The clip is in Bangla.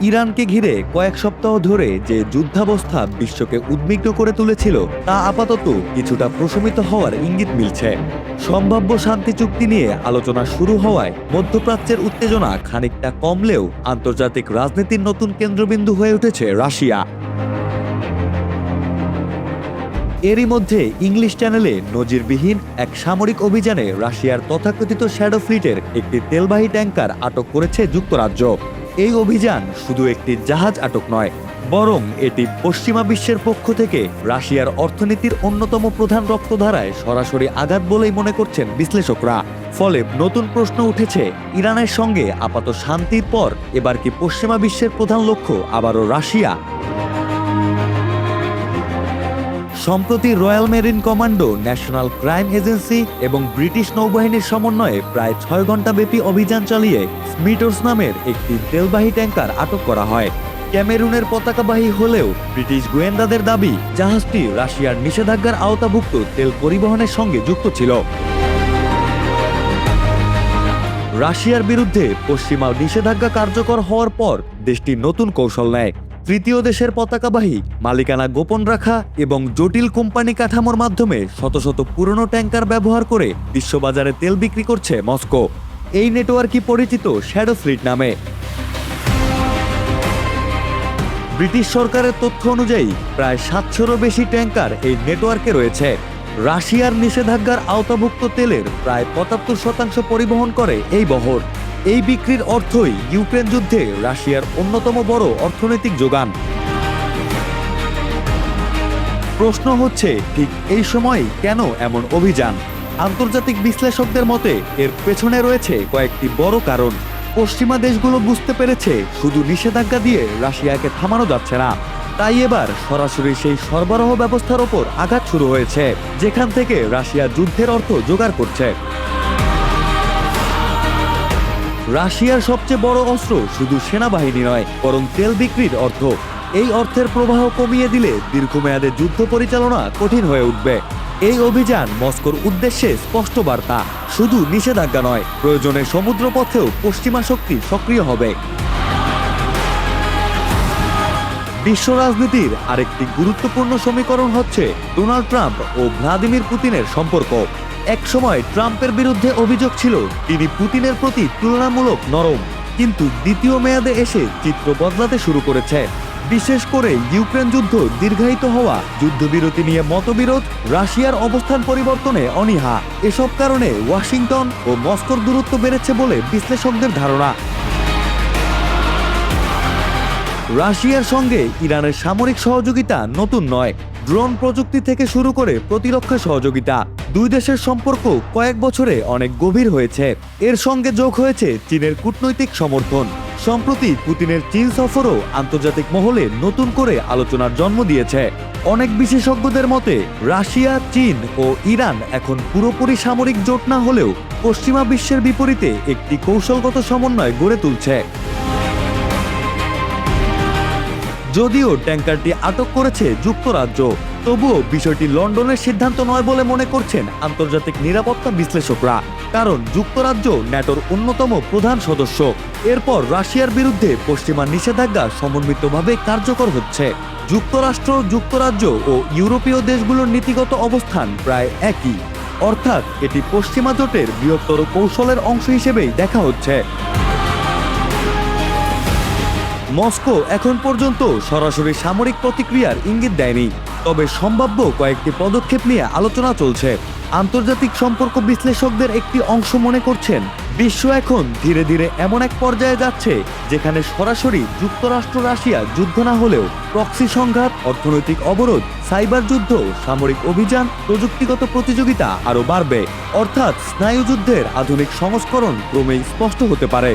ইরানকে ঘিরে কয়েক সপ্তাহ ধরে যে যুদ্ধাবস্থা বিশ্বকে উদ্বিগ্ন করে তুলেছিল তা আপাতত কিছুটা প্রশমিত হওয়ার ইঙ্গিত মিলছে। সম্ভাব্য শান্তি চুক্তি নিয়ে আলোচনা শুরু হওয়ায় মধ্যপ্রাচ্যের উত্তেজনা খানিকটা কমলেও আন্তর্জাতিক রাজনীতির নতুন কেন্দ্রবিন্দু হয়ে উঠেছে রাশিয়া। এরই মধ্যে ইংলিশ চ্যানেলে নজিরবিহীন এক সামরিক অভিযানে রাশিয়ার তথাকথিত শ্যাডো ফ্লিটের একটি তেলবাহী ট্যাঙ্কার আটক করেছে যুক্তরাজ্য। এই অভিযান শুধু একটি জাহাজ আটক নয়, বরং এটি পশ্চিমা বিশ্বের পক্ষ থেকে রাশিয়ার অর্থনীতির অন্যতম প্রধান রক্তধারায় সরাসরি আঘাত বলেই মনে করছেন বিশ্লেষকরা। ফলে নতুন প্রশ্ন উঠেছে, ইরানের সঙ্গে আপাত শান্তির পর এবার কি পশ্চিমা বিশ্বের প্রধান লক্ষ্য আবারও রাশিয়া? সম্প্রতি royal marine commando, national crime agency এবং ব্রিটিশ নৌবাহিনীর সমন্বয়ে প্রায় 6 ঘণ্টাব্যাপী অভিযান চালিয়ে স্মিটোর্স নামের একটি তেলবাহী ট্যাঙ্কার আটক করা হয়। ক্যামেরুনের পতাকাবাহী হলেও ব্রিটিশ গোয়েন্দাদের দাবি জাহাজটি রাশিয়ার নিষেধাজ্ঞার আওতাভুক্ত তেল পরিবহনের সঙ্গে যুক্ত ছিল। রাশিয়ার বিরুদ্ধে পশ্চিমা নিষেধাজ্ঞা কার্যকর হওয়ার পর দেশটি নতুন কৌশল নেয়। তৃতীয় দেশের পতাকাবাহী, মালিকানা গোপন রাখা এবং জটিল কোম্পানি কাঠামোর মাধ্যমে শত শত পুরনো ট্যাঙ্কার ব্যবহার করে বিশ্ববাজারে তেল বিক্রি করছে মস্কো। এই নেটওয়ার্কই পরিচিত শ্যাডো ফ্লিট নামে। ব্রিটিশ সরকারের তথ্য অনুযায়ী প্রায় 700-রও বেশি ট্যাঙ্কার এই নেটওয়ার্কে রয়েছে। রাশিয়ার নিষেধাজ্ঞার আওতাভুক্ত তেলের প্রায় 75% পরিবহন করে এই বহর। এই বিক্রির অর্থই ইউক্রেন যুদ্ধে রাশিয়ার অন্যতম বড় অর্থনৈতিক যোগান। প্রশ্ন হচ্ছে, ঠিক এই সময় কেন এমন অভিযান? আন্তর্জাতিক বিশ্লেষকদের মতে এর পেছনে রয়েছে কয়েকটি বড় কারণ। পশ্চিমা দেশগুলো বুঝতে পেরেছে শুধু নিষেধাজ্ঞা দিয়ে রাশিয়াকে থামানো যাচ্ছে না, তাই এবার সরাসরি সেই সরবরাহ ব্যবস্থার ওপর আঘাত শুরু হয়েছে, যেখান থেকে রাশিয়া যুদ্ধের অর্থ জোগাড় করছে। রাশিয়ার সবচেয়ে বড় অস্ত্র শুধু সেনাবাহিনী নয়, বরং তেল বিক্রির অর্থ। এই অর্থের প্রবাহ কমিয়ে দিলে দীর্ঘমেয়াদে যুদ্ধ পরিচালনা কঠিন হয়ে উঠবে। এই অভিযান মস্কোর উদ্দেশ্যে স্পষ্ট বার্তা, শুধু নিষেধাজ্ঞা নয়, প্রয়োজনে সমুদ্রপথেও পশ্চিমা শক্তি সক্রিয় হবে। বিশ্ব রাজনীতির আরেকটি গুরুত্বপূর্ণ সমীকরণ হচ্ছে ডোনাল্ড ট্রাম্প ও ভ্লাদিমির পুতিনের সম্পর্ক। একসময় ট্রাম্পের বিরুদ্ধে অভিযোগ ছিল তিনি পুতিনের প্রতি তুলনামূলক নরম, কিন্তু দ্বিতীয় মেয়াদে এসে চিত্র বদলাতে শুরু করেছে। বিশেষ করে ইউক্রেন যুদ্ধ দীর্ঘায়িত হওয়া, যুদ্ধবিরতি নিয়ে মতবিরোধ, রাশিয়ার অবস্থান পরিবর্তনে অনীহা, এসব কারণে ওয়াশিংটন ও মস্কোর দূরত্ব বেড়েছে বলে বিশ্লেষকদের ধারণা। রাশিয়ার সঙ্গে ইরানের সামরিক সহযোগিতা নতুন নয়। ড্রোন প্রযুক্তি থেকে শুরু করে প্রতিরক্ষা সহযোগিতা, দুই দেশের সম্পর্ক কয়েক বছরে অনেক গভীর হয়েছে। এর সঙ্গে যোগ হয়েছে চীনের কূটনৈতিক সমর্থন। সম্প্রতি পুতিনের চীন সফরও আন্তর্জাতিক মহলে নতুন করে আলোচনার জন্ম দিয়েছে। অনেক বিশেষজ্ঞদের মতে রাশিয়া, চীন ও ইরান এখন পুরোপুরি সামরিক জোট না হলেও পশ্চিমা বিশ্বের বিপরীতে একটি কৌশলগত সমন্বয় গড়ে তুলছে। যদিও ট্যাঙ্কারটি আটক করেছে যুক্তরাজ্য, তবুও বিষয়টি লন্ডনের সিদ্ধান্ত নয় বলে মনে করছেন আন্তর্জাতিক নিরাপত্তা বিশ্লেষকরা। কারণ যুক্তরাজ্য ন্যাটোর অন্যতম প্রধান সদস্য। এরপর রাশিয়ার বিরুদ্ধে পশ্চিমা নিষেধাজ্ঞা সমন্বিতভাবে কার্যকর হচ্ছে। যুক্তরাষ্ট্র, যুক্তরাজ্য ও ইউরোপীয় দেশগুলোর নীতিগত অবস্থান প্রায় একই, অর্থাৎ এটি পশ্চিমা জোটের বৃহত্তর কৌশলের অংশ হিসেবেই দেখা হচ্ছে। মস্কো এখন পর্যন্ত সরাসরি সামরিক প্রতিক্রিয়ার ইঙ্গিত দেয়নি, তবে সম্ভাব্য কয়েকটি পদক্ষেপ নিয়ে আলোচনা চলছে। আন্তর্জাতিক সম্পর্ক বিশ্লেষকদের একটি অংশ মনে করছেন, বিশ্ব এখন ধীরে ধীরে এমন এক পর্যায়ে যাচ্ছে যেখানে সরাসরি যুক্তরাষ্ট্র রাশিয়া যুদ্ধ না হলেও প্রক্সি সংঘাত, অর্থনৈতিক অবরোধ, সাইবার যুদ্ধ, সামরিক অভিযান, প্রযুক্তিগত প্রতিযোগিতা আরও বাড়বে। অর্থাৎ স্নায়ুযুদ্ধের আধুনিক সংস্করণ ক্রমেই স্পষ্ট হতে পারে।